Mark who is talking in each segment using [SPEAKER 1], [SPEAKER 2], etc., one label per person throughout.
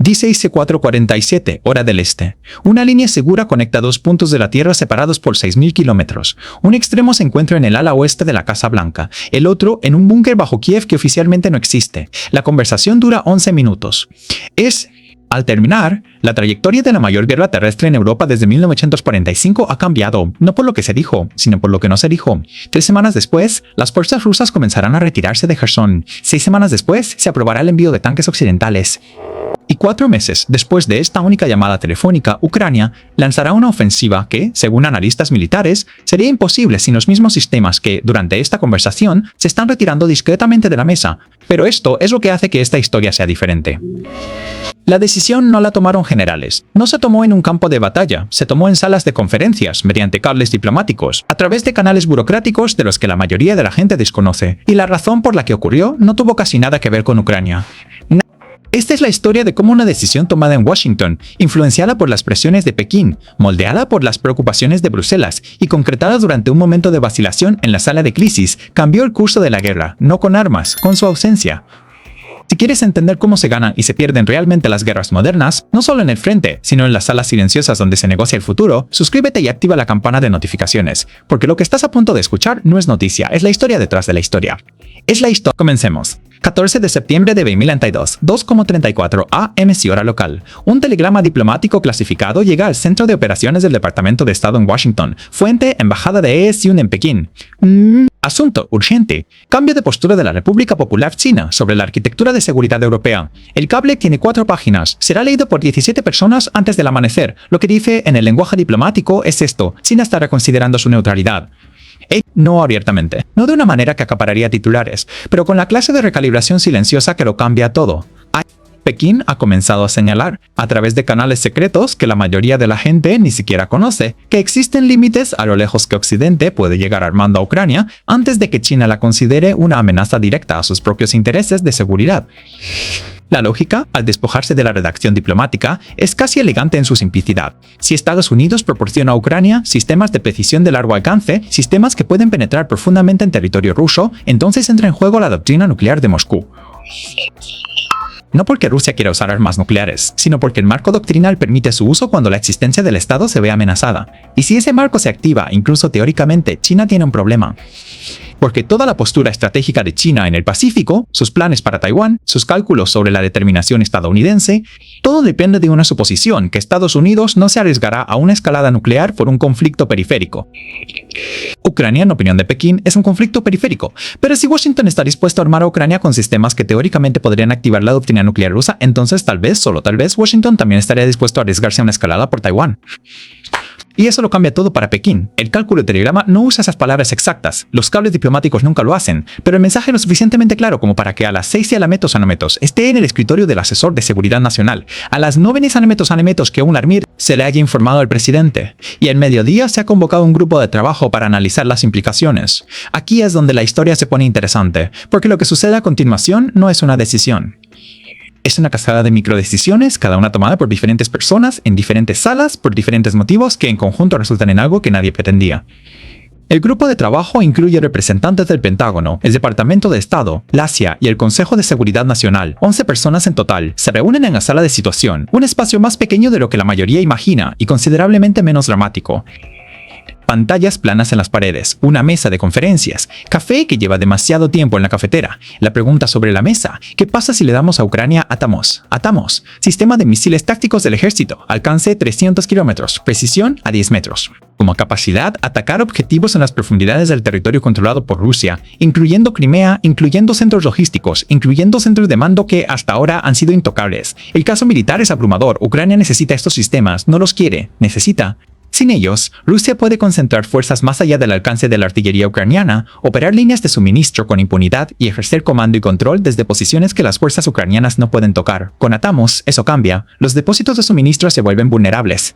[SPEAKER 1] Dice C447, hora del este. Una línea segura conecta dos puntos de la Tierra separados por 6.000 kilómetros. Un extremo se encuentra en el ala oeste de la Casa Blanca, el otro en un búnker bajo Kiev que oficialmente no existe. La conversación dura 11 minutos. Al terminar, la trayectoria de la mayor guerra terrestre en Europa desde 1945 ha cambiado, no por lo que se dijo, sino por lo que no se dijo. 3 semanas después, las fuerzas rusas comenzarán a retirarse de Kherson. 6 semanas después, se aprobará el envío de tanques occidentales. Y 4 meses después de esta única llamada telefónica, Ucrania lanzará una ofensiva que, según analistas militares, sería imposible sin los mismos sistemas que, durante esta conversación, se están retirando discretamente de la mesa. Pero esto es lo que hace que esta historia sea diferente. La decisión no la tomaron generales. No se tomó en un campo de batalla, se tomó en salas de conferencias, mediante cables diplomáticos, a través de canales burocráticos de los que la mayoría de la gente desconoce. Y la razón por la que ocurrió no tuvo casi nada que ver con Ucrania. Esta es la historia de cómo una decisión tomada en Washington, influenciada por las presiones de Pekín, moldeada por las preocupaciones de Bruselas y concretada durante un momento de vacilación en la sala de crisis, cambió el curso de la guerra, no con armas, con su ausencia. Si quieres entender cómo se ganan y se pierden realmente las guerras modernas, no solo en el frente, sino en las salas silenciosas donde se negocia el futuro, suscríbete y activa la campana de notificaciones, porque lo que estás a punto de escuchar no es noticia, es la historia detrás de la historia. Es la historia. Comencemos. 14 de septiembre de 2022, 2:34 AM hora local. Un telegrama diplomático clasificado llega al centro de operaciones del Departamento de Estado en Washington. Fuente, Embajada de ESUN en Pekín. Asunto urgente. Cambio de postura de la República Popular China sobre la arquitectura de seguridad europea. El cable tiene 4 páginas. Será leído por 17 personas antes del amanecer. Lo que dice en el lenguaje diplomático es esto: China está reconsiderando su neutralidad. No abiertamente, no de una manera que acapararía titulares, pero con la clase de recalibración silenciosa que lo cambia todo. Pekín ha comenzado a señalar, a través de canales secretos que la mayoría de la gente ni siquiera conoce, que existen límites a lo lejos que Occidente puede llegar armando a Ucrania antes de que China la considere una amenaza directa a sus propios intereses de seguridad. La lógica, al despojarse de la redacción diplomática, es casi elegante en su simplicidad. Si Estados Unidos proporciona a Ucrania sistemas de precisión de largo alcance, sistemas que pueden penetrar profundamente en territorio ruso, entonces entra en juego la doctrina nuclear de Moscú. No porque Rusia quiera usar armas nucleares, sino porque el marco doctrinal permite su uso cuando la existencia del Estado se ve amenazada. Y si ese marco se activa, incluso teóricamente, China tiene un problema. Porque toda la postura estratégica de China en el Pacífico, sus planes para Taiwán, sus cálculos sobre la determinación estadounidense, todo depende de una suposición que Estados Unidos no se arriesgará a una escalada nuclear por un conflicto periférico. Ucrania, en opinión de Pekín, es un conflicto periférico, pero si Washington está dispuesto a armar a Ucrania con sistemas que teóricamente podrían activar la doctrina nuclear rusa, entonces tal vez, solo tal vez, Washington también estaría dispuesto a arriesgarse a una escalada por Taiwán. Y eso lo cambia todo para Pekín. El cálculo de telegrama no usa esas palabras exactas, los cables diplomáticos nunca lo hacen, pero el mensaje es lo suficientemente claro como para que a las 6 anemetos esté en el escritorio del asesor de seguridad nacional, a las 9 anemetos que un armir se le haya informado al presidente, y al mediodía se ha convocado un grupo de trabajo para analizar las implicaciones. Aquí es donde la historia se pone interesante, porque lo que sucede a continuación no es una decisión. Es una cascada de microdecisiones, cada una tomada por diferentes personas, en diferentes salas, por diferentes motivos que en conjunto resultan en algo que nadie pretendía. El grupo de trabajo incluye representantes del Pentágono, el Departamento de Estado, la CIA y el Consejo de Seguridad Nacional. 11 personas en total se reúnen en la sala de situación, un espacio más pequeño de lo que la mayoría imagina y considerablemente menos dramático. Pantallas planas en las paredes, una mesa de conferencias, café que lleva demasiado tiempo en la cafetera, la pregunta sobre la mesa: ¿qué pasa si le damos a Ucrania ATAMOS? ATAMOS, sistema de misiles tácticos del ejército, alcance 300 kilómetros, precisión a 10 metros. Como capacidad, atacar objetivos en las profundidades del territorio controlado por Rusia, incluyendo Crimea, incluyendo centros logísticos, incluyendo centros de mando que hasta ahora han sido intocables. El caso militar es abrumador, Ucrania necesita estos sistemas, no los quiere, necesita. Sin ellos, Rusia puede concentrar fuerzas más allá del alcance de la artillería ucraniana, operar líneas de suministro con impunidad y ejercer comando y control desde posiciones que las fuerzas ucranianas no pueden tocar. Con ATAMOS, eso cambia. Los depósitos de suministro se vuelven vulnerables.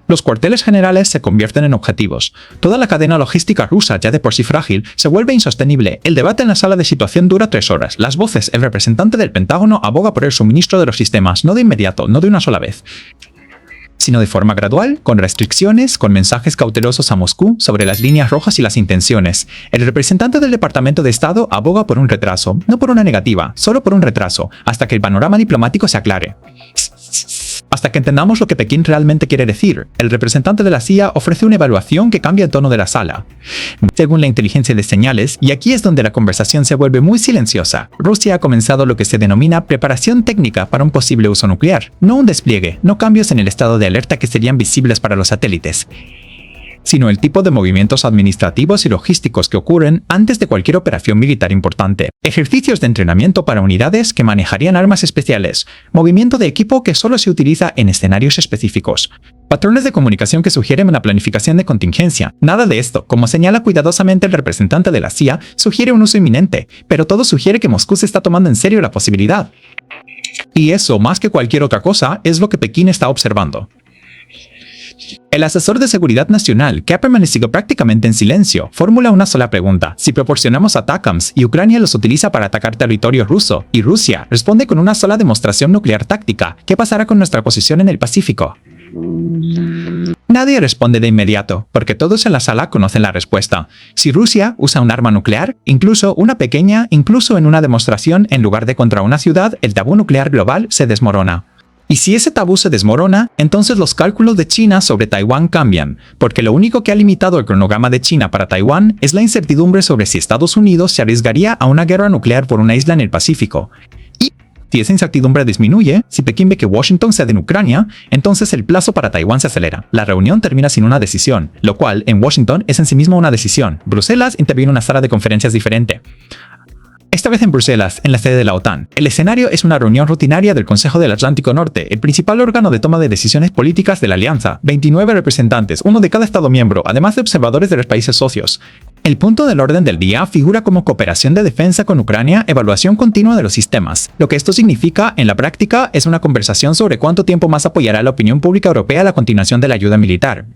[SPEAKER 1] Los cuarteles generales se convierten en objetivos. Toda la cadena logística rusa, ya de por sí frágil, se vuelve insostenible. El debate en la sala de situación dura 3 horas. Las voces, el representante del Pentágono aboga por el suministro de los sistemas, no de inmediato, no de una sola vez, sino de forma gradual, con restricciones, con mensajes cautelosos a Moscú sobre las líneas rojas y las intenciones. El representante del Departamento de Estado aboga por un retraso, no por una negativa, solo por un retraso, hasta que el panorama diplomático se aclare. hasta que entendamos lo que Pekín realmente quiere decir. El representante de la CIA ofrece una evaluación que cambia el tono de la sala. Según la inteligencia de señales, y aquí es donde la conversación se vuelve muy silenciosa, Rusia ha comenzado lo que se denomina preparación técnica para un posible uso nuclear. No un despliegue, no cambios en el estado de alerta que serían visibles para los satélites, sino el tipo de movimientos administrativos y logísticos que ocurren antes de cualquier operación militar importante. Ejercicios de entrenamiento para unidades que manejarían armas especiales, movimiento de equipo que solo se utiliza en escenarios específicos, patrones de comunicación que sugieren una planificación de contingencia. Nada de esto, como señala cuidadosamente el representante de la CIA, sugiere un uso inminente, pero todo sugiere que Moscú se está tomando en serio la posibilidad. Y eso, más que cualquier otra cosa, es lo que Pekín está observando. El asesor de seguridad nacional, que ha permanecido prácticamente en silencio, formula una sola pregunta: si proporcionamos ATACMS y Ucrania los utiliza para atacar territorio ruso, y Rusia responde con una sola demostración nuclear táctica, ¿qué pasará con nuestra posición en el Pacífico? Nadie responde de inmediato, porque todos en la sala conocen la respuesta. Si Rusia usa un arma nuclear, incluso una pequeña, incluso en una demostración en lugar de contra una ciudad, el tabú nuclear global se desmorona. Y si ese tabú se desmorona, entonces los cálculos de China sobre Taiwán cambian, porque lo único que ha limitado el cronograma de China para Taiwán es la incertidumbre sobre si Estados Unidos se arriesgaría a una guerra nuclear por una isla en el Pacífico. Y si esa incertidumbre disminuye, si Pekín ve que Washington cede en Ucrania, entonces el plazo para Taiwán se acelera. La reunión termina sin una decisión, lo cual en Washington es en sí mismo una decisión. Bruselas interviene en una sala de conferencias diferente. Esta vez en Bruselas, en la sede de la OTAN. El escenario es una reunión rutinaria del Consejo del Atlántico Norte, el principal órgano de toma de decisiones políticas de la alianza. 29 representantes, uno de cada Estado miembro, además de observadores de los países socios. El punto del orden del día figura como cooperación de defensa con Ucrania, evaluación continua de los sistemas. Lo que esto significa, en la práctica, es una conversación sobre cuánto tiempo más apoyará la opinión pública europea la continuación de la ayuda militar.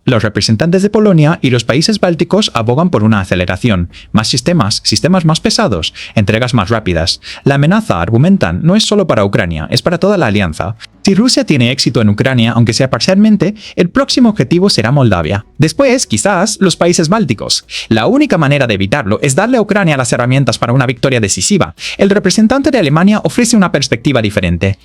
[SPEAKER 1] Los representantes de Polonia y los países bálticos abogan por una aceleración, más sistemas, sistemas más pesados, entregas más rápidas. La amenaza, argumentan, no es solo para Ucrania, es para toda la alianza. Si Rusia tiene éxito en Ucrania, aunque sea parcialmente, el próximo objetivo será Moldavia. Después, quizás, los países bálticos. La única manera de evitarlo es darle a Ucrania las herramientas para una victoria decisiva. El representante de Alemania ofrece una perspectiva diferente.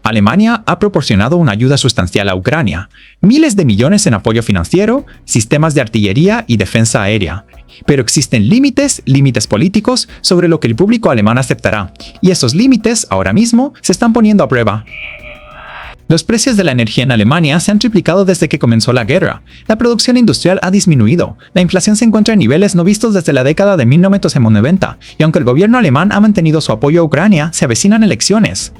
[SPEAKER 1] Alemania ha proporcionado una ayuda sustancial a Ucrania, miles de millones en apoyo financiero, sistemas de artillería y defensa aérea. Pero existen límites políticos sobre lo que el público alemán aceptará, y esos límites, ahora mismo, se están poniendo a prueba. Los precios de la energía en Alemania se han triplicado desde que comenzó la guerra. La producción industrial ha disminuido. La inflación se encuentra en niveles no vistos desde la década de 1990, y aunque el gobierno alemán ha mantenido su apoyo a Ucrania, se avecinan elecciones.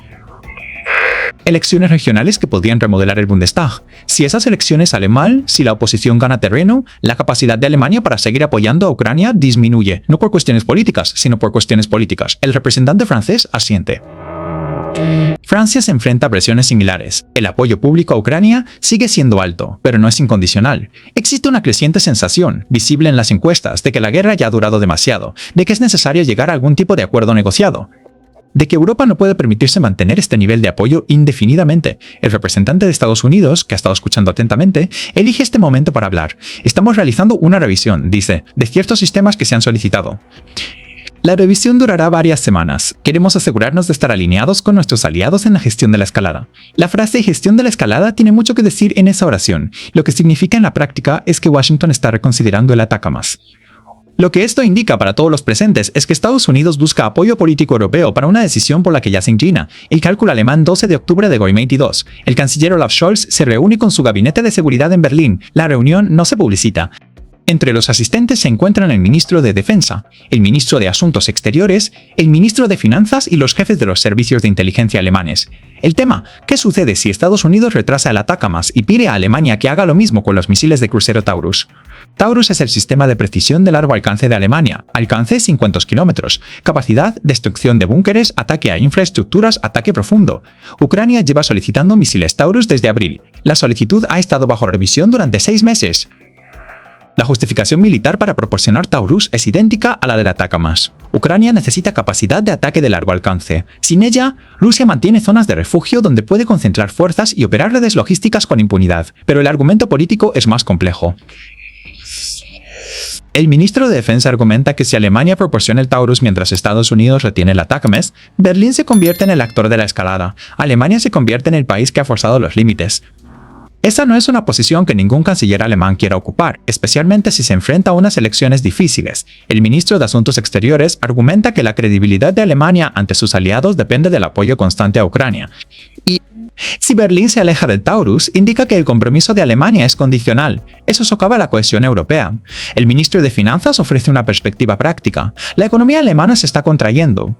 [SPEAKER 1] Elecciones regionales que podrían remodelar el Bundestag. Si esas elecciones salen mal, si la oposición gana terreno, la capacidad de Alemania para seguir apoyando a Ucrania disminuye, no por cuestiones políticas, sino por cuestiones políticas. El representante francés asiente. Francia se enfrenta a presiones similares. El apoyo público a Ucrania sigue siendo alto, pero no es incondicional. Existe una creciente sensación, visible en las encuestas, de que la guerra ya ha durado demasiado, de que es necesario llegar a algún tipo de acuerdo negociado, de que Europa no puede permitirse mantener este nivel de apoyo indefinidamente. El representante de Estados Unidos, que ha estado escuchando atentamente, elige este momento para hablar. Estamos realizando una revisión, dice, de ciertos sistemas que se han solicitado. La revisión durará varias semanas. Queremos asegurarnos de estar alineados con nuestros aliados en la gestión de la escalada. La frase gestión de la escalada tiene mucho que decir en esa oración. Lo que significa en la práctica es que Washington está reconsiderando el ATACMS. Lo que esto indica para todos los presentes es que Estados Unidos busca apoyo político europeo para una decisión por la que ya se inclina. El cálculo alemán 12 de octubre de GOI 22. El canciller Olaf Scholz se reúne con su gabinete de seguridad en Berlín. La reunión no se publicita. Entre los asistentes se encuentran el ministro de Defensa, el ministro de Asuntos Exteriores, el ministro de Finanzas y los jefes de los servicios de inteligencia alemanes. El tema, ¿qué sucede si Estados Unidos retrasa el ATACMS y pide a Alemania que haga lo mismo con los misiles de crucero Taurus? Taurus es el sistema de precisión de largo alcance de Alemania, alcance 50 kilómetros, capacidad, destrucción de búnkeres, ataque a infraestructuras, ataque profundo. Ucrania lleva solicitando misiles Taurus desde abril. La solicitud ha estado bajo revisión durante 6 meses. La justificación militar para proporcionar Taurus es idéntica a la del ATACMS. Ucrania necesita capacidad de ataque de largo alcance. Sin ella, Rusia mantiene zonas de refugio donde puede concentrar fuerzas y operar redes logísticas con impunidad. Pero el argumento político es más complejo. El ministro de Defensa argumenta que si Alemania proporciona el Taurus mientras Estados Unidos retiene el ATACMS, Berlín se convierte en el actor de la escalada. Alemania se convierte en el país que ha forzado los límites. Esa no es una posición que ningún canciller alemán quiera ocupar, especialmente si se enfrenta a unas elecciones difíciles. El ministro de Asuntos Exteriores argumenta que la credibilidad de Alemania ante sus aliados depende del apoyo constante a Ucrania. Y si Berlín se aleja del Taurus, indica que el compromiso de Alemania es condicional. Eso socava la cohesión europea. El ministro de Finanzas ofrece una perspectiva práctica. La economía alemana se está contrayendo.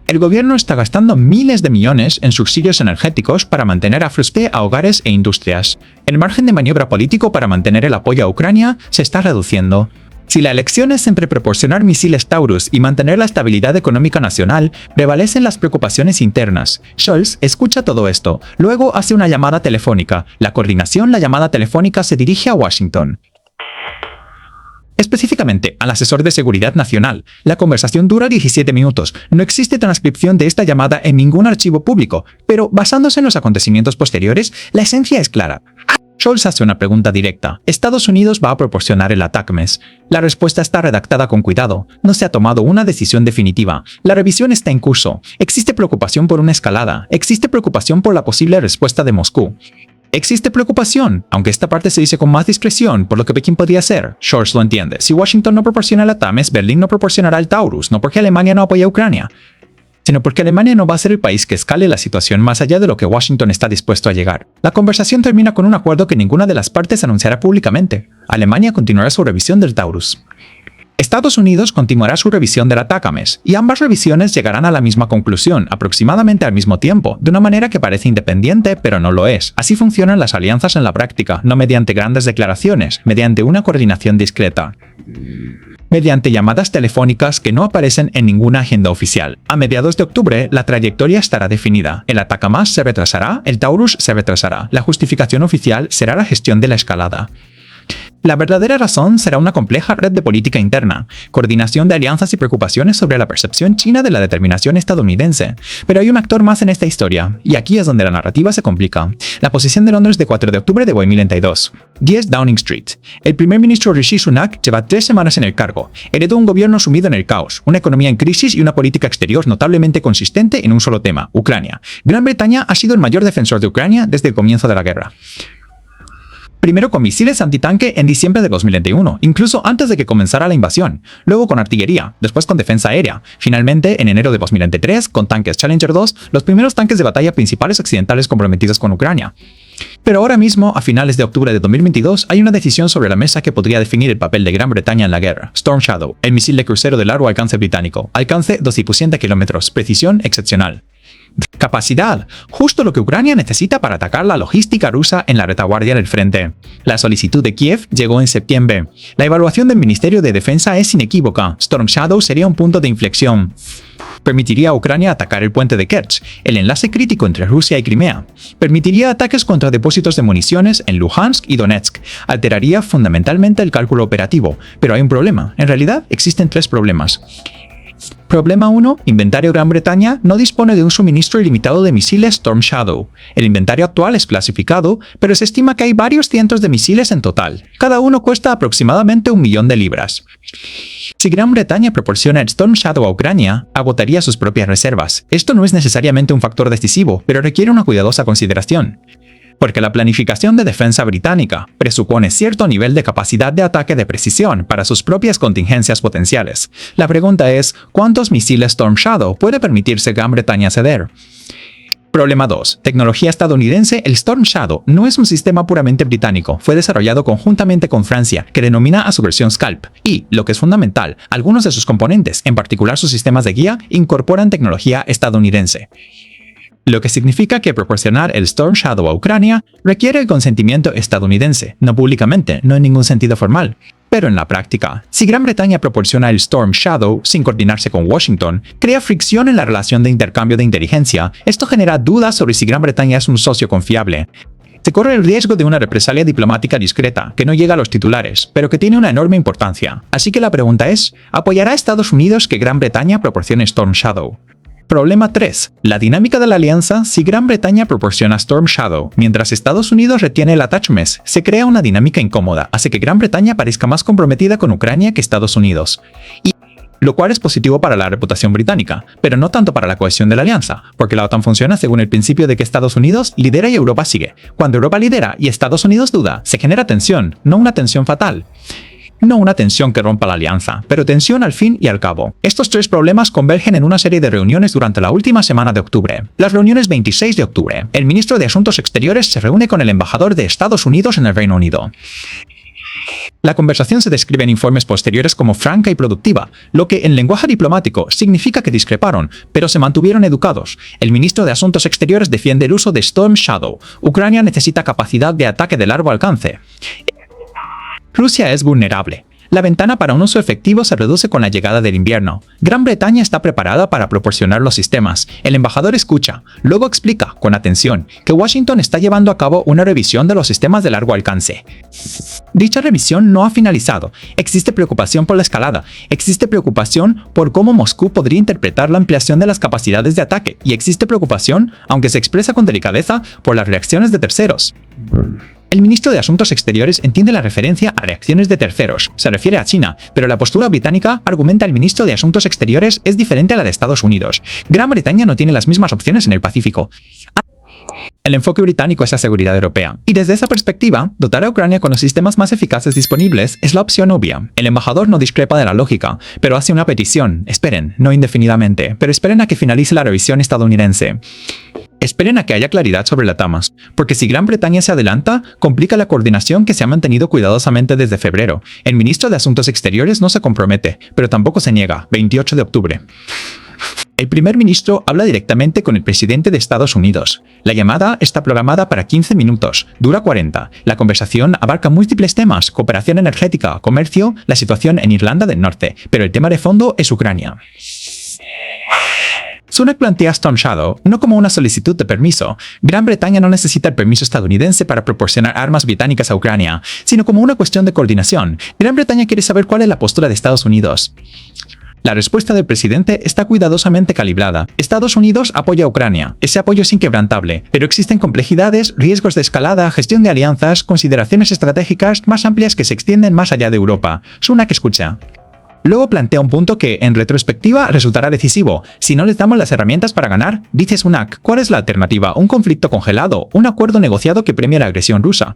[SPEAKER 1] El gobierno está gastando miles de millones en subsidios energéticos para mantener a flote a hogares e industrias. El margen de maniobra político para mantener el apoyo a Ucrania se está reduciendo. Si la elección es entre proporcionar misiles Taurus y mantener la estabilidad económica nacional, prevalecen las preocupaciones internas. Scholz escucha todo esto, luego hace una llamada telefónica. La llamada telefónica se dirige a Washington. Específicamente al asesor de seguridad nacional. La conversación dura 17 minutos. No existe transcripción de esta llamada en ningún archivo público, pero basándose en los acontecimientos posteriores, la esencia es clara. Scholz hace una pregunta directa. ¿Estados Unidos va a proporcionar el ATACMS? La respuesta está redactada con cuidado. No se ha tomado una decisión definitiva. La revisión está en curso. Existe preocupación por una escalada. Existe preocupación por la posible respuesta de Moscú. Existe preocupación, aunque esta parte se dice con más discreción por lo que Pekín podría hacer. Scholz lo entiende. Si Washington no proporciona el ATACMS, Berlín no proporcionará el Taurus, no porque Alemania no apoya a Ucrania, sino porque Alemania no va a ser el país que escale la situación más allá de lo que Washington está dispuesto a llegar. La conversación termina con un acuerdo que ninguna de las partes anunciará públicamente. Alemania continuará su revisión del Taurus. Estados Unidos continuará su revisión del ATACMS, y ambas revisiones llegarán a la misma conclusión, aproximadamente al mismo tiempo, de una manera que parece independiente, pero no lo es. Así funcionan las alianzas en la práctica, no mediante grandes declaraciones, mediante una coordinación discreta. Mediante llamadas telefónicas que no aparecen en ninguna agenda oficial. A mediados de octubre, la trayectoria estará definida. El ATACMS se retrasará, el Taurus se retrasará. La justificación oficial será la gestión de la escalada. La verdadera razón será una compleja red de política interna, coordinación de alianzas y preocupaciones sobre la percepción china de la determinación estadounidense. Pero hay un actor más en esta historia, y aquí es donde la narrativa se complica. La posición de Londres de 4 de octubre de 2022. 10 Downing Street. El primer ministro Rishi Sunak lleva 3 semanas en el cargo. Heredó un gobierno sumido en el caos, una economía en crisis y una política exterior notablemente consistente en un solo tema, Ucrania. Gran Bretaña ha sido el mayor defensor de Ucrania desde el comienzo de la guerra. Primero con misiles antitanque en diciembre de 2021, incluso antes de que comenzara la invasión. Luego con artillería, después con defensa aérea. Finalmente, en enero de 2023, con tanques Challenger 2, los primeros tanques de batalla principales occidentales comprometidos con Ucrania. Pero ahora mismo, a finales de octubre de 2022, hay una decisión sobre la mesa que podría definir el papel de Gran Bretaña en la guerra. Storm Shadow, el misil de crucero de largo alcance británico. Alcance 200 kilómetros, precisión excepcional. Capacidad, justo lo que Ucrania necesita para atacar la logística rusa en la retaguardia del frente. La solicitud de Kiev llegó en septiembre. La evaluación del Ministerio de Defensa es inequívoca. Storm Shadow sería un punto de inflexión. Permitiría a Ucrania atacar el puente de Kerch, el enlace crítico entre Rusia y Crimea. Permitiría ataques contra depósitos de municiones en Luhansk y Donetsk. Alteraría fundamentalmente el cálculo operativo. Pero hay un problema. En realidad, existen 3 problemas. Problema 1. Inventario Gran Bretaña no dispone de un suministro ilimitado de misiles Storm Shadow. El inventario actual es clasificado, pero se estima que hay varios cientos de misiles en total. Cada uno cuesta aproximadamente 1 millón de libras. Si Gran Bretaña proporciona el Storm Shadow a Ucrania, agotaría sus propias reservas. Esto no es necesariamente un factor decisivo, pero requiere una cuidadosa consideración. Porque la planificación de defensa británica presupone cierto nivel de capacidad de ataque de precisión para sus propias contingencias potenciales. La pregunta es, ¿cuántos misiles Storm Shadow puede permitirse Gran Bretaña ceder? Problema 2. Tecnología estadounidense. El Storm Shadow no es un sistema puramente británico. Fue desarrollado conjuntamente con Francia, que denomina a su versión Scalp. Y, lo que es fundamental, algunos de sus componentes, en particular sus sistemas de guía, incorporan tecnología estadounidense. Lo que significa que proporcionar el Storm Shadow a Ucrania requiere el consentimiento estadounidense, no públicamente, no en ningún sentido formal. Pero en la práctica, si Gran Bretaña proporciona el Storm Shadow sin coordinarse con Washington, crea fricción en la relación de intercambio de inteligencia. Esto genera dudas sobre si Gran Bretaña es un socio confiable. Se corre el riesgo de una represalia diplomática discreta, que no llega a los titulares, pero que tiene una enorme importancia. Así que la pregunta es, ¿apoyará Estados Unidos que Gran Bretaña proporcione Storm Shadow? Problema 3. La dinámica de la alianza. Si Gran Bretaña proporciona Storm Shadow, mientras Estados Unidos retiene el Attachments, se crea una dinámica incómoda, hace que Gran Bretaña parezca más comprometida con Ucrania que Estados Unidos. Lo cual es positivo para la reputación británica, pero no tanto para la cohesión de la alianza, porque la OTAN funciona según el principio de que Estados Unidos lidera y Europa sigue. Cuando Europa lidera y Estados Unidos duda, se genera tensión, no una tensión fatal. No una tensión que rompa la alianza, pero tensión al fin y al cabo. Estos tres problemas convergen en una serie de reuniones durante la última semana de octubre. Las reuniones 26 de octubre. El ministro de Asuntos Exteriores se reúne con el embajador de Estados Unidos en el Reino Unido. La conversación se describe en informes posteriores como franca y productiva, lo que en lenguaje diplomático significa que discreparon, pero se mantuvieron educados. El ministro de Asuntos Exteriores defiende el uso de Storm Shadow. Ucrania necesita capacidad de ataque de largo alcance. Rusia es vulnerable. La ventana para un uso efectivo se reduce con la llegada del invierno. Gran Bretaña está preparada para proporcionar los sistemas. El embajador escucha, luego explica, con atención, que Washington está llevando a cabo una revisión de los sistemas de largo alcance. Dicha revisión no ha finalizado. Existe preocupación por la escalada. Existe preocupación por cómo Moscú podría interpretar la ampliación de las capacidades de ataque. Y existe preocupación, aunque se expresa con delicadeza, por las reacciones de terceros. El ministro de Asuntos Exteriores entiende la referencia a reacciones de terceros. Se refiere a China, pero la postura británica, argumenta el ministro de Asuntos Exteriores, es diferente a la de Estados Unidos. Gran Bretaña no tiene las mismas opciones en el Pacífico. El enfoque británico es la seguridad europea, y desde esa perspectiva, dotar a Ucrania con los sistemas más eficaces disponibles es la opción obvia. El embajador no discrepa de la lógica, pero hace una petición. Esperen, no indefinidamente, pero esperen a que finalice la revisión estadounidense. Esperen a que haya claridad sobre la TAMAS, porque si Gran Bretaña se adelanta, complica la coordinación que se ha mantenido cuidadosamente desde febrero. El ministro de Asuntos Exteriores no se compromete, pero tampoco se niega. 28 de octubre. El primer ministro habla directamente con el presidente de Estados Unidos. La llamada está programada para 15 minutos, dura 40. La conversación abarca múltiples temas: cooperación energética, comercio, la situación en Irlanda del Norte, pero el tema de fondo es Ucrania. Sunak plantea Storm Shadow no como una solicitud de permiso. Gran Bretaña no necesita el permiso estadounidense para proporcionar armas británicas a Ucrania, sino como una cuestión de coordinación. Gran Bretaña quiere saber cuál es la postura de Estados Unidos. La respuesta del presidente está cuidadosamente calibrada. Estados Unidos apoya a Ucrania. Ese apoyo es inquebrantable, pero existen complejidades, riesgos de escalada, gestión de alianzas, consideraciones estratégicas más amplias que se extienden más allá de Europa. Sunak escucha. Luego plantea un punto que, en retrospectiva, resultará decisivo. Si no les damos las herramientas para ganar, dice Sunak, ¿cuál es la alternativa? ¿Un conflicto congelado? ¿Un acuerdo negociado que premie la agresión rusa?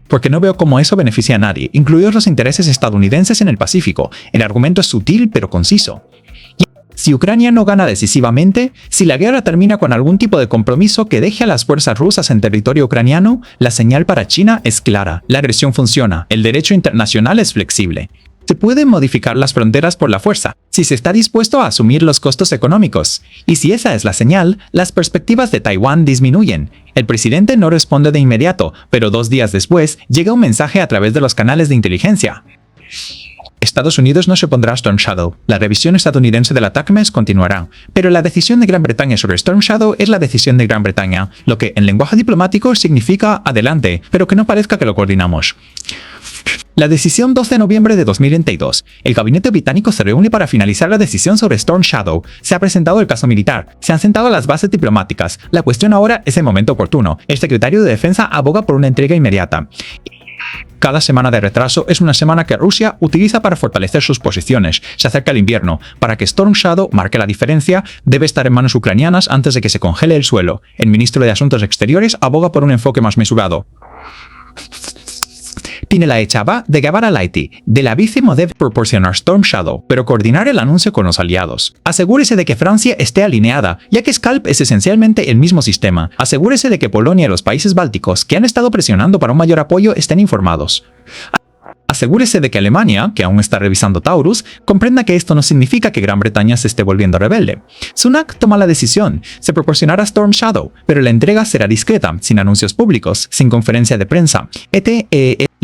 [SPEAKER 1] Porque no veo cómo eso beneficia a nadie, incluidos los intereses estadounidenses en el Pacífico. El argumento es sutil pero conciso. Si Ucrania no gana decisivamente, si la guerra termina con algún tipo de compromiso que deje a las fuerzas rusas en territorio ucraniano, la señal para China es clara. La agresión funciona, el derecho internacional es flexible. Se pueden modificar las fronteras por la fuerza, si se está dispuesto a asumir los costos económicos. Y si esa es la señal, las perspectivas de Taiwán disminuyen. El presidente no responde de inmediato, pero 2 días después llega un mensaje a través de los canales de inteligencia. Estados Unidos no se opondrá a Storm Shadow. La revisión estadounidense del ATACMS continuará. Pero la decisión de Gran Bretaña sobre Storm Shadow es la decisión de Gran Bretaña, lo que en lenguaje diplomático significa adelante, pero que no parezca que lo coordinamos. La decisión 12 de noviembre de 2022. El gabinete británico se reúne para finalizar la decisión sobre Storm Shadow. Se ha presentado el caso militar. Se han sentado las bases diplomáticas. La cuestión ahora es el momento oportuno. El secretario de Defensa aboga por una entrega inmediata. Cada semana de retraso es una semana que Rusia utiliza para fortalecer sus posiciones. Se acerca el invierno. Para que Storm Shadow marque la diferencia, debe estar en manos ucranianas antes de que se congele el suelo. El ministro de Asuntos Exteriores aboga por un enfoque más mesurado. Tiene la echava de Gavara Lighty, de la víctima debe proporcionar Storm Shadow, pero coordinar el anuncio con los aliados. Asegúrese de que Francia esté alineada, ya que Scalp es esencialmente el mismo sistema. Asegúrese de que Polonia y los países bálticos, que han estado presionando para un mayor apoyo, estén informados. Asegúrese de que Alemania, que aún está revisando Taurus, comprenda que esto no significa que Gran Bretaña se esté volviendo rebelde. Sunak toma la decisión. Se proporcionará Storm Shadow, pero la entrega será discreta, sin anuncios públicos, sin conferencia de prensa.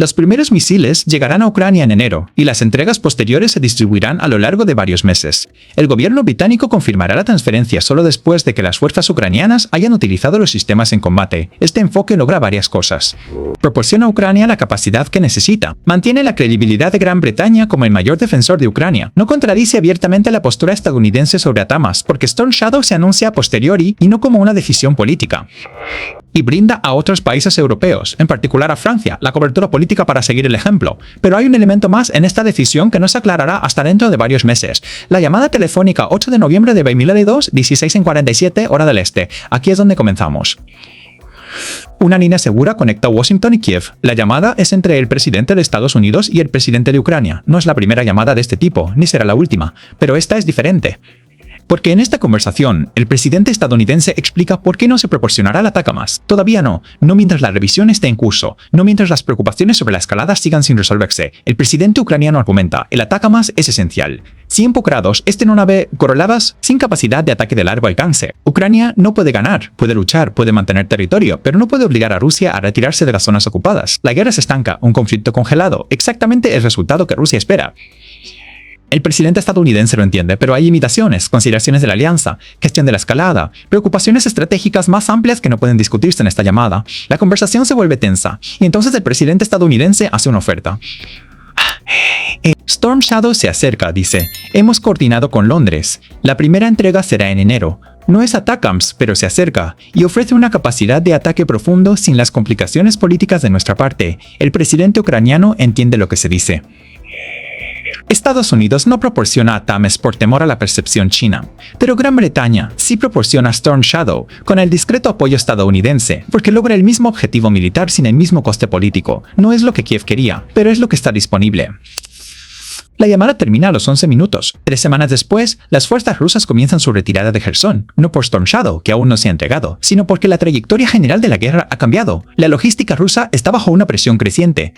[SPEAKER 1] Los primeros misiles llegarán a Ucrania en enero y las entregas posteriores se distribuirán a lo largo de varios meses. El gobierno británico confirmará la transferencia solo después de que las fuerzas ucranianas hayan utilizado los sistemas en combate. Este enfoque logra varias cosas. Proporciona a Ucrania la capacidad que necesita. Mantiene la credibilidad de Gran Bretaña como el mayor defensor de Ucrania. No contradice abiertamente la postura estadounidense sobre ATACMS, porque Storm Shadow se anuncia a posteriori y no como una decisión política. Y brinda a otros países europeos, en particular a Francia, la cobertura política para seguir el ejemplo. Pero hay un elemento más en esta decisión que no se aclarará hasta dentro de varios meses. La llamada telefónica 8 de noviembre de 2022, 16:47 hora del este. Aquí es donde comenzamos. Una línea segura conecta Washington y Kiev. La llamada es entre el presidente de Estados Unidos y el presidente de Ucrania. No es la primera llamada de este tipo, ni será la última, pero esta es diferente. Porque en esta conversación, el presidente estadounidense explica por qué no se proporcionará el ATACMS. Todavía no mientras la revisión esté en curso, no mientras las preocupaciones sobre la escalada sigan sin resolverse. El presidente ucraniano argumenta, el ATACMS es esencial. Si empocrados, este no nave correladas sin capacidad de ataque de largo alcance. Ucrania no puede ganar, puede luchar, puede mantener territorio, pero no puede obligar a Rusia a retirarse de las zonas ocupadas. La guerra se estanca, un conflicto congelado, exactamente el resultado que Rusia espera. El presidente estadounidense lo entiende, pero hay limitaciones, consideraciones de la alianza, gestión de la escalada, preocupaciones estratégicas más amplias que no pueden discutirse en esta llamada. La conversación se vuelve tensa, y entonces el presidente estadounidense hace una oferta. Storm Shadow se acerca, dice. Hemos coordinado con Londres. La primera entrega será en enero. No es ATACMS, pero se acerca, y ofrece una capacidad de ataque profundo sin las complicaciones políticas de nuestra parte. El presidente ucraniano entiende lo que se dice. Estados Unidos no proporciona ATACMS por temor a la percepción china, pero Gran Bretaña sí proporciona Storm Shadow con el discreto apoyo estadounidense, porque logra el mismo objetivo militar sin el mismo coste político. No es lo que Kiev quería, pero es lo que está disponible. La llamada termina a los 11 minutos. 3 semanas después, las fuerzas rusas comienzan su retirada de Jersón, no por Storm Shadow, que aún no se ha entregado, sino porque la trayectoria general de la guerra ha cambiado. La logística rusa está bajo una presión creciente.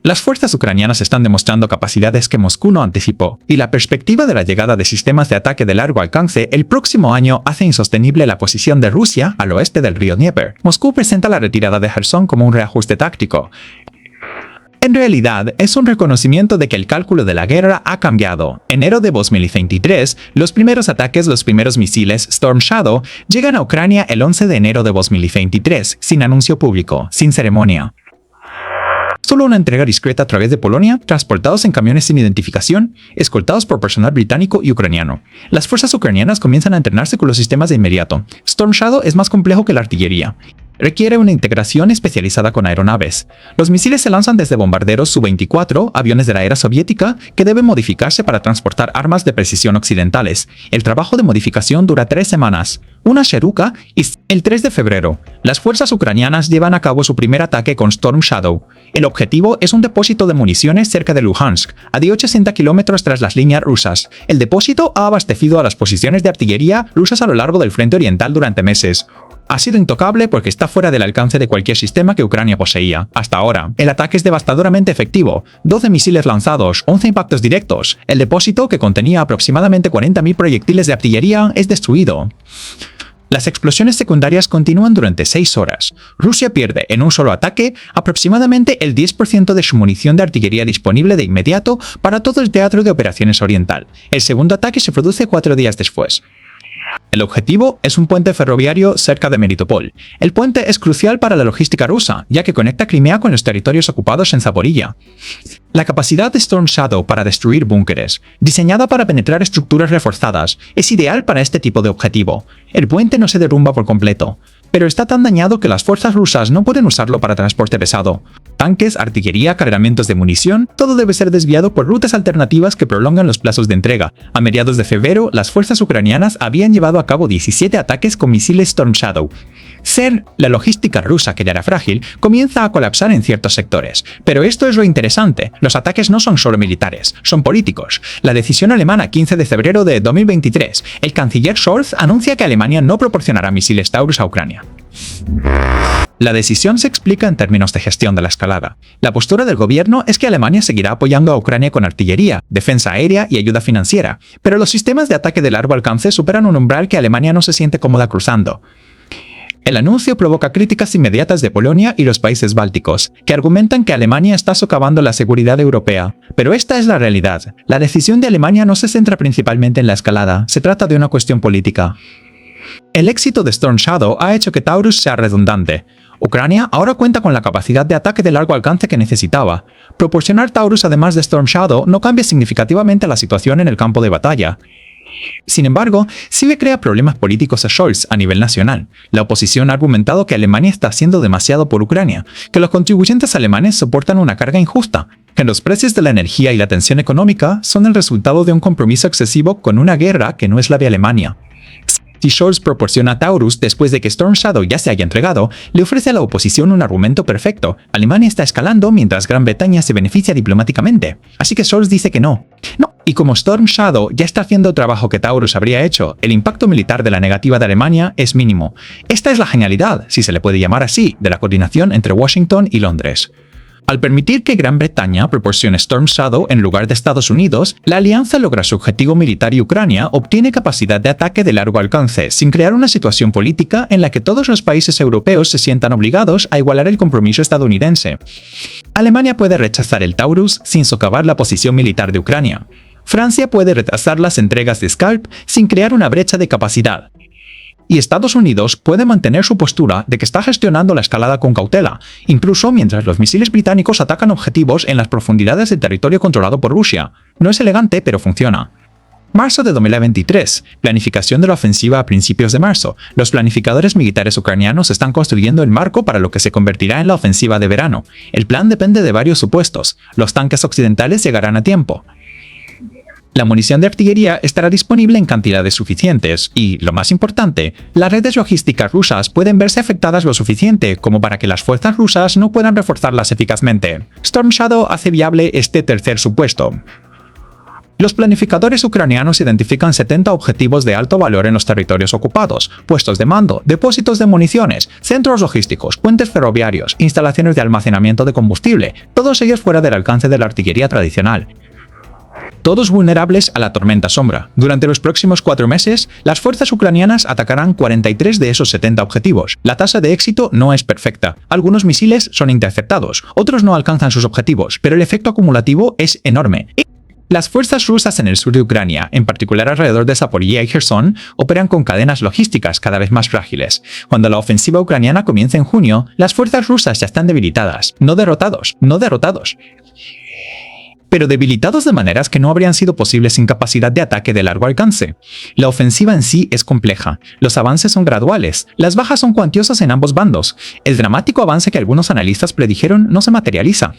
[SPEAKER 1] Las fuerzas ucranianas están demostrando capacidades que Moscú no anticipó, y la perspectiva de la llegada de sistemas de ataque de largo alcance el próximo año hace insostenible la posición de Rusia al oeste del río Dnieper. Moscú presenta la retirada de Jersón como un reajuste táctico. En realidad, es un reconocimiento de que el cálculo de la guerra ha cambiado. Enero de 2023, los primeros ataques, los primeros misiles Storm Shadow llegan a Ucrania el 11 de enero de 2023, sin anuncio público, sin ceremonia. Solo una entrega discreta a través de Polonia, transportados en camiones sin identificación, escoltados por personal británico y ucraniano. Las fuerzas ucranianas comienzan a entrenarse con los sistemas de inmediato. Storm Shadow es más complejo que la artillería. Requiere una integración especializada con aeronaves. Los misiles se lanzan desde bombarderos Su-24, aviones de la era soviética, que deben modificarse para transportar armas de precisión occidentales. El trabajo de modificación dura 3 semanas. Una Sheruka y el 3 de febrero, las fuerzas ucranianas llevan a cabo su primer ataque con Storm Shadow. El objetivo es un depósito de municiones cerca de Luhansk, a 80 kilómetros tras las líneas rusas. El depósito ha abastecido a las posiciones de artillería rusas a lo largo del frente oriental durante meses. Ha sido intocable porque está fuera del alcance de cualquier sistema que Ucrania poseía. Hasta ahora, el ataque es devastadoramente efectivo. 12 misiles lanzados, 11 impactos directos. El depósito, que contenía aproximadamente 40.000 proyectiles de artillería, es destruido. Las explosiones secundarias continúan durante 6 horas. Rusia pierde en un solo ataque aproximadamente el 10% de su munición de artillería disponible de inmediato para todo el teatro de operaciones oriental. El segundo ataque se produce 4 días después. El objetivo es un puente ferroviario cerca de Melitopol. El puente es crucial para la logística rusa, ya que conecta Crimea con los territorios ocupados en Zaporilla. La capacidad de Storm Shadow para destruir búnkeres, diseñada para penetrar estructuras reforzadas, es ideal para este tipo de objetivo. El puente no se derrumba por completo, pero está tan dañado que las fuerzas rusas no pueden usarlo para transporte pesado. Tanques, artillería, cargamentos de munición, todo debe ser desviado por rutas alternativas que prolongan los plazos de entrega. A mediados de febrero, las fuerzas ucranianas habían llevado a cabo 17 ataques con misiles Storm Shadow. La logística rusa, que ya era frágil, comienza a colapsar en ciertos sectores. Pero esto es lo interesante. Los ataques no son solo militares, son políticos. La decisión alemana 15 de febrero de 2023. El canciller Scholz anuncia que Alemania no proporcionará misiles Taurus a Ucrania. La decisión se explica en términos de gestión de la escalada. La postura del gobierno es que Alemania seguirá apoyando a Ucrania con artillería, defensa aérea y ayuda financiera, pero los sistemas de ataque de largo alcance superan un umbral que Alemania no se siente cómoda cruzando. El anuncio provoca críticas inmediatas de Polonia y los países bálticos, que argumentan que Alemania está socavando la seguridad europea. Pero esta es la realidad. La decisión de Alemania no se centra principalmente en la escalada, se trata de una cuestión política. El éxito de Storm Shadow ha hecho que Taurus sea redundante. Ucrania ahora cuenta con la capacidad de ataque de largo alcance que necesitaba. Proporcionar Taurus además de Storm Shadow no cambia significativamente la situación en el campo de batalla. Sin embargo, sí le crea problemas políticos a Scholz a nivel nacional. La oposición ha argumentado que Alemania está haciendo demasiado por Ucrania, que los contribuyentes alemanes soportan una carga injusta, que los precios de la energía y la tensión económica son el resultado de un compromiso excesivo con una guerra que no es la de Alemania. Si Scholz proporciona a Taurus después de que Storm Shadow ya se haya entregado, le ofrece a la oposición un argumento perfecto. Alemania está escalando mientras Gran Bretaña se beneficia diplomáticamente. Así que Scholz dice que no. Y como Storm Shadow ya está haciendo el trabajo que Taurus habría hecho, el impacto militar de la negativa de Alemania es mínimo. Esta es la genialidad, si se le puede llamar así, de la coordinación entre Washington y Londres. Al permitir que Gran Bretaña proporcione Storm Shadow en lugar de Estados Unidos, la alianza logra su objetivo militar y Ucrania obtiene capacidad de ataque de largo alcance, sin crear una situación política en la que todos los países europeos se sientan obligados a igualar el compromiso estadounidense. Alemania puede rechazar el Taurus sin socavar la posición militar de Ucrania. Francia puede retrasar las entregas de Scalp sin crear una brecha de capacidad. Y Estados Unidos puede mantener su postura de que está gestionando la escalada con cautela, incluso mientras los misiles británicos atacan objetivos en las profundidades del territorio controlado por Rusia. No es elegante, pero funciona. Marzo de 2023. Planificación de la ofensiva a principios de marzo. Los planificadores militares ucranianos están construyendo el marco para lo que se convertirá en la ofensiva de verano. El plan depende de varios supuestos. Los tanques occidentales llegarán a tiempo. La munición de artillería estará disponible en cantidades suficientes y, lo más importante, las redes logísticas rusas pueden verse afectadas lo suficiente como para que las fuerzas rusas no puedan reforzarlas eficazmente. Storm Shadow hace viable este tercer supuesto. Los planificadores ucranianos identifican 70 objetivos de alto valor en los territorios ocupados, puestos de mando, depósitos de municiones, centros logísticos, puentes ferroviarios, instalaciones de almacenamiento de combustible, todos ellos fuera del alcance de la artillería tradicional. Todos vulnerables a la tormenta sombra. Durante los próximos 4 meses, las fuerzas ucranianas atacarán 43 de esos 70 objetivos. La tasa de éxito no es perfecta. Algunos misiles son interceptados, otros no alcanzan sus objetivos, pero el efecto acumulativo es enorme. Las fuerzas rusas en el sur de Ucrania, en particular alrededor de Zaporizhia y Gerson, operan con cadenas logísticas cada vez más frágiles. Cuando la ofensiva ucraniana comience en junio, las fuerzas rusas ya están debilitadas, no derrotados. Pero debilitados de maneras que no habrían sido posibles sin capacidad de ataque de largo alcance. La ofensiva en sí es compleja, los avances son graduales, las bajas son cuantiosas en ambos bandos, el dramático avance que algunos analistas predijeron no se materializa.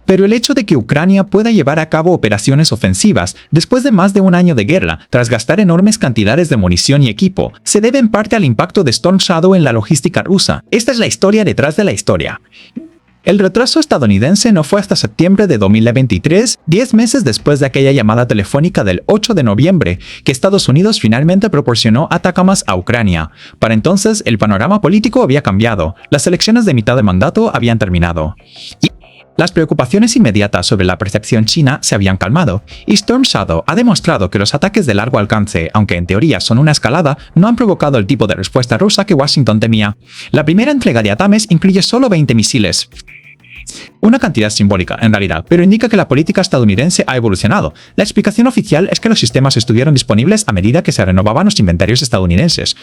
[SPEAKER 1] Pero el hecho de que Ucrania pueda llevar a cabo operaciones ofensivas después de más de un año de guerra, tras gastar enormes cantidades de munición y equipo, se debe en parte al impacto de Storm Shadow en la logística rusa. Esta es la historia detrás de la historia. El retraso estadounidense no fue hasta septiembre de 2023, 10 meses después de aquella llamada telefónica del 8 de noviembre, que Estados Unidos finalmente proporcionó ATACMS a Ucrania. Para entonces, el panorama político había cambiado, las elecciones de mitad de mandato habían terminado. Y las preocupaciones inmediatas sobre la percepción china se habían calmado, y Storm Shadow ha demostrado que los ataques de largo alcance, aunque en teoría son una escalada, no han provocado el tipo de respuesta rusa que Washington temía. La primera entrega de ATACMS incluye solo 20 misiles. Una cantidad simbólica, en realidad, pero indica que la política estadounidense ha evolucionado. La explicación oficial es que los sistemas estuvieron disponibles a medida que se renovaban los inventarios estadounidenses.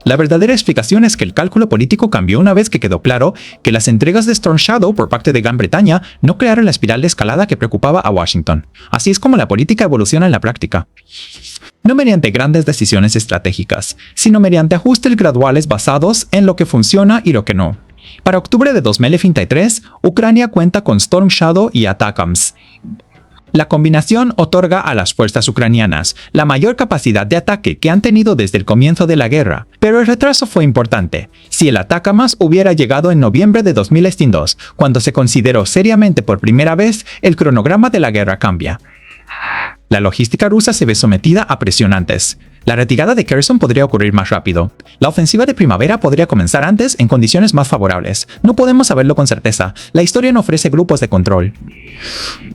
[SPEAKER 1] La verdadera explicación es que el cálculo político cambió una vez que quedó claro que las entregas de Storm Shadow por parte de Gran Bretaña no crearon la espiral de escalada que preocupaba a Washington. Así es como la política evoluciona en la práctica. No mediante grandes decisiones estratégicas, sino mediante ajustes graduales basados en lo que funciona y lo que no. Para octubre de 2023, Ucrania cuenta con Storm Shadow y ATACMS. La combinación otorga a las fuerzas ucranianas la mayor capacidad de ataque que han tenido desde el comienzo de la guerra, pero el retraso fue importante. Si el ATACMS hubiera llegado en noviembre de 2022, cuando se consideró seriamente por primera vez, el cronograma de la guerra cambia. La logística rusa se ve sometida a presión antes. La retirada de Kherson podría ocurrir más rápido. La ofensiva de primavera podría comenzar antes en condiciones más favorables. No podemos saberlo con certeza. La historia no ofrece grupos de control.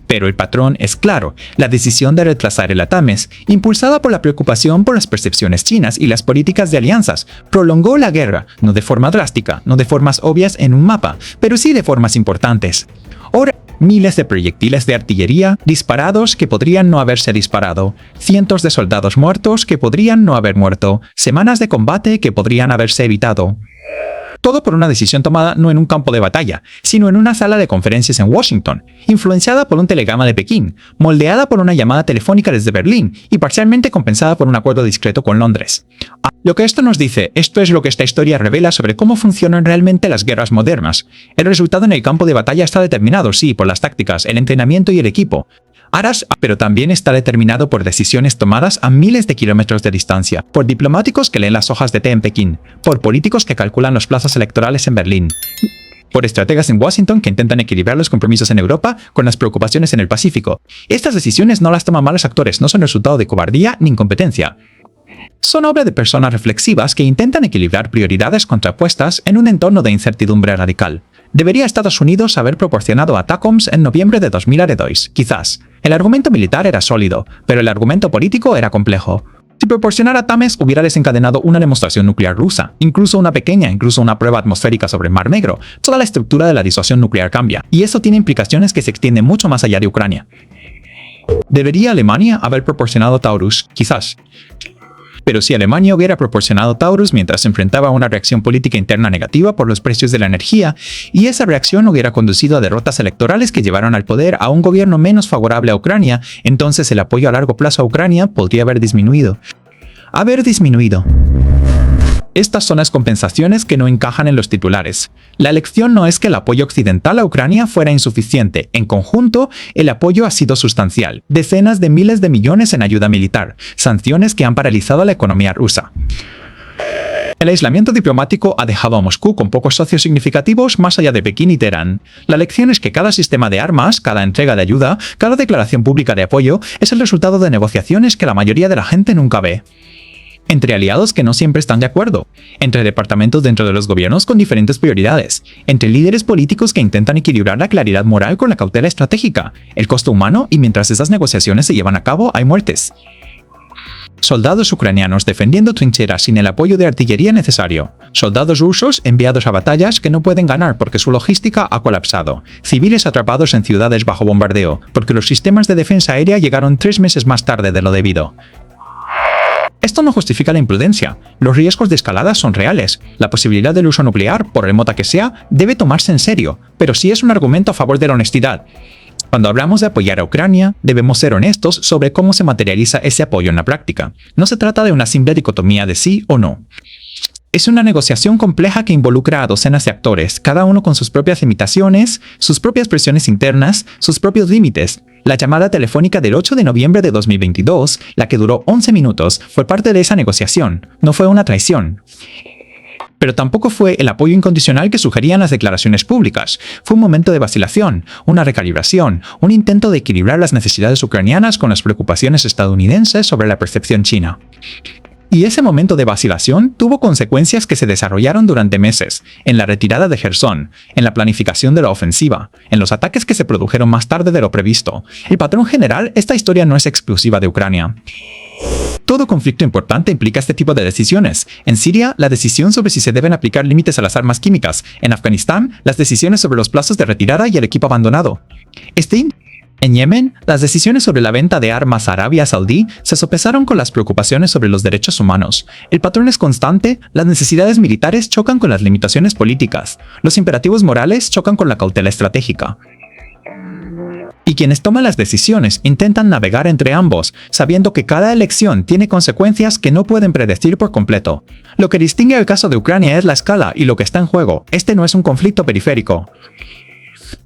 [SPEAKER 1] Pero el patrón es claro. La decisión de retrasar el Atames, impulsada por la preocupación por las percepciones chinas y las políticas de alianzas, prolongó la guerra, no de forma drástica, no de formas obvias en un mapa, pero sí de formas importantes. Ahora, miles de proyectiles de artillería disparados que podrían no haberse disparado, cientos de soldados muertos que podrían no haber muerto, semanas de combate que podrían haberse evitado. Todo por una decisión tomada no en un campo de batalla, sino en una sala de conferencias en Washington, influenciada por un telegrama de Pekín, moldeada por una llamada telefónica desde Berlín y parcialmente compensada por un acuerdo discreto con Londres. Lo que esto nos dice, esto es lo que esta historia revela sobre cómo funcionan realmente las guerras modernas. El resultado en el campo de batalla está determinado, sí, por las tácticas, el entrenamiento y el equipo. Pero también está determinado por decisiones tomadas a miles de kilómetros de distancia, por diplomáticos que leen las hojas de té en Pekín, por políticos que calculan los plazos electorales en Berlín, por estrategas en Washington que intentan equilibrar los compromisos en Europa con las preocupaciones en el Pacífico. Estas decisiones no las toman malos actores, no son resultado de cobardía ni incompetencia. Son obra de personas reflexivas que intentan equilibrar prioridades contrapuestas en un entorno de incertidumbre radical. ¿Debería Estados Unidos haber proporcionado ATACMS en noviembre de 2002? Quizás. El argumento militar era sólido, pero el argumento político era complejo. Si proporcionar ATACMS hubiera desencadenado una demostración nuclear rusa, incluso una prueba atmosférica sobre el Mar Negro, toda la estructura de la disuasión nuclear cambia, y eso tiene implicaciones que se extienden mucho más allá de Ucrania. ¿Debería Alemania haber proporcionado Taurus? Quizás. Pero si Alemania hubiera proporcionado Taurus mientras se enfrentaba a una reacción política interna negativa por los precios de la energía, y esa reacción hubiera conducido a derrotas electorales que llevaron al poder a un gobierno menos favorable a Ucrania, entonces el apoyo a largo plazo a Ucrania podría haber disminuido. Estas son las compensaciones que no encajan en los titulares. La lección no es que el apoyo occidental a Ucrania fuera insuficiente. En conjunto, el apoyo ha sido sustancial. Decenas de miles de millones en ayuda militar. Sanciones que han paralizado la economía rusa. El aislamiento diplomático ha dejado a Moscú con pocos socios significativos más allá de Pekín y Teherán. La lección es que cada sistema de armas, cada entrega de ayuda, cada declaración pública de apoyo es el resultado de negociaciones que la mayoría de la gente nunca ve. Entre aliados que no siempre están de acuerdo, entre departamentos dentro de los gobiernos con diferentes prioridades, entre líderes políticos que intentan equilibrar la claridad moral con la cautela estratégica, el costo humano, y mientras esas negociaciones se llevan a cabo hay muertes. Soldados ucranianos defendiendo trincheras sin el apoyo de artillería necesario. Soldados rusos enviados a batallas que no pueden ganar porque su logística ha colapsado. Civiles atrapados en ciudades bajo bombardeo porque los sistemas de defensa aérea llegaron 3 meses más tarde de lo debido. Esto no justifica la imprudencia. Los riesgos de escalada son reales. La posibilidad del uso nuclear, por remota que sea, debe tomarse en serio, pero sí es un argumento a favor de la honestidad. Cuando hablamos de apoyar a Ucrania, debemos ser honestos sobre cómo se materializa ese apoyo en la práctica. No se trata de una simple dicotomía de sí o no. Es una negociación compleja que involucra a docenas de actores, cada uno con sus propias limitaciones, sus propias presiones internas, sus propios límites. La llamada telefónica del 8 de noviembre de 2022, la que duró 11 minutos, fue parte de esa negociación. No fue una traición. Pero tampoco fue el apoyo incondicional que sugerían las declaraciones públicas. Fue un momento de vacilación, una recalibración, un intento de equilibrar las necesidades ucranianas con las preocupaciones estadounidenses sobre la percepción china. Y ese momento de vacilación tuvo consecuencias que se desarrollaron durante meses, en la retirada de Kherson, en la planificación de la ofensiva, en los ataques que se produjeron más tarde de lo previsto. El patrón general, esta historia no es exclusiva de Ucrania. Todo conflicto importante implica este tipo de decisiones. En Siria, la decisión sobre si se deben aplicar límites a las armas químicas. En Afganistán, las decisiones sobre los plazos de retirada y el equipo abandonado. En Yemen, las decisiones sobre la venta de armas a Arabia Saudí se sopesaron con las preocupaciones sobre los derechos humanos. El patrón es constante, las necesidades militares chocan con las limitaciones políticas, los imperativos morales chocan con la cautela estratégica. Y quienes toman las decisiones intentan navegar entre ambos, sabiendo que cada elección tiene consecuencias que no pueden predecir por completo. Lo que distingue el caso de Ucrania es la escala y lo que está en juego. Este no es un conflicto periférico.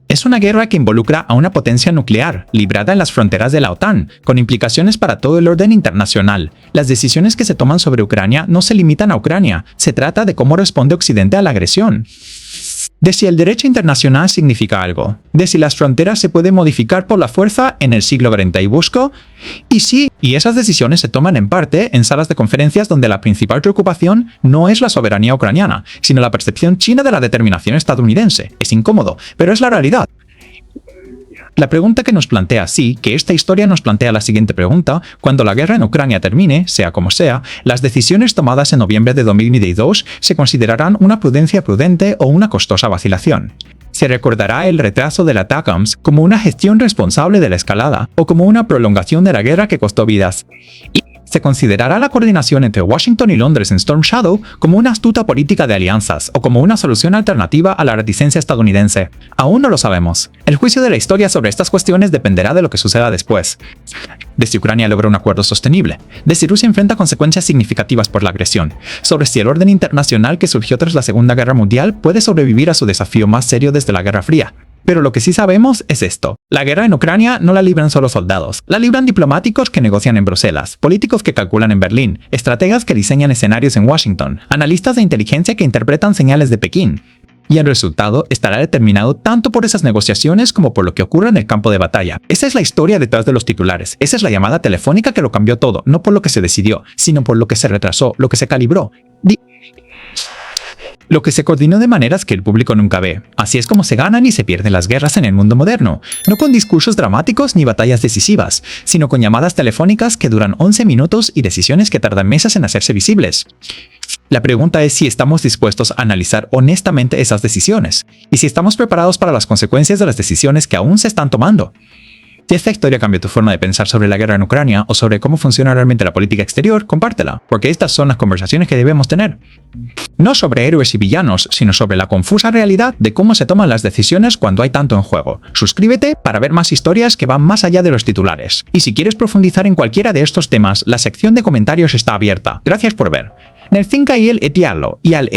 [SPEAKER 1] Es una guerra que involucra a una potencia nuclear, librada en las fronteras de la OTAN, con implicaciones para todo el orden internacional. Las decisiones que se toman sobre Ucrania no se limitan a Ucrania, se trata de cómo responde Occidente a la agresión. de si el derecho internacional significa algo, de si las fronteras se pueden modificar por la fuerza en el siglo XX y esas decisiones se toman en parte en salas de conferencias donde la principal preocupación no es la soberanía ucraniana, sino la percepción china de la determinación estadounidense. Es incómodo, pero es la realidad. La pregunta que nos plantea que esta historia nos plantea la siguiente pregunta: cuando la guerra en Ucrania termine, sea como sea, las decisiones tomadas en noviembre de 2022 se considerarán una prudencia prudente o una costosa vacilación. Se recordará el retraso del ATACMS como una gestión responsable de la escalada o como una prolongación de la guerra que costó vidas. Y se considerará la coordinación entre Washington y Londres en Storm Shadow como una astuta política de alianzas o como una solución alternativa a la reticencia estadounidense. Aún no lo sabemos. El juicio de la historia sobre estas cuestiones dependerá de lo que suceda después. De si Ucrania logra un acuerdo sostenible, de si Rusia enfrenta consecuencias significativas por la agresión, sobre si el orden internacional que surgió tras la Segunda Guerra Mundial puede sobrevivir a su desafío más serio desde la Guerra Fría. Pero lo que sí sabemos es esto: la guerra en Ucrania no la libran solo soldados, la libran diplomáticos que negocian en Bruselas, políticos que calculan en Berlín, estrategas que diseñan escenarios en Washington, analistas de inteligencia que interpretan señales de Pekín. Y el resultado estará determinado tanto por esas negociaciones como por lo que ocurra en el campo de batalla. Esa es la historia detrás de los titulares. Esa es la llamada telefónica que lo cambió todo, no por lo que se decidió, sino por lo que se retrasó, lo que se calibró. Lo que se coordinó de maneras que el público nunca ve. Así es como se ganan y se pierden las guerras en el mundo moderno. No con discursos dramáticos ni batallas decisivas, sino con llamadas telefónicas que duran 11 minutos y decisiones que tardan meses en hacerse visibles. La pregunta es si estamos dispuestos a analizar honestamente esas decisiones, y si estamos preparados para las consecuencias de las decisiones que aún se están tomando. Si esta historia cambió tu forma de pensar sobre la guerra en Ucrania o sobre cómo funciona realmente la política exterior, compártela, porque estas son las conversaciones que debemos tener. No sobre héroes y villanos, sino sobre la confusa realidad de cómo se toman las decisiones cuando hay tanto en juego. Suscríbete para ver más historias que van más allá de los titulares. Y si quieres profundizar en cualquiera de estos temas, la sección de comentarios está abierta. Gracias por ver. Nel finca y el etiarlo y al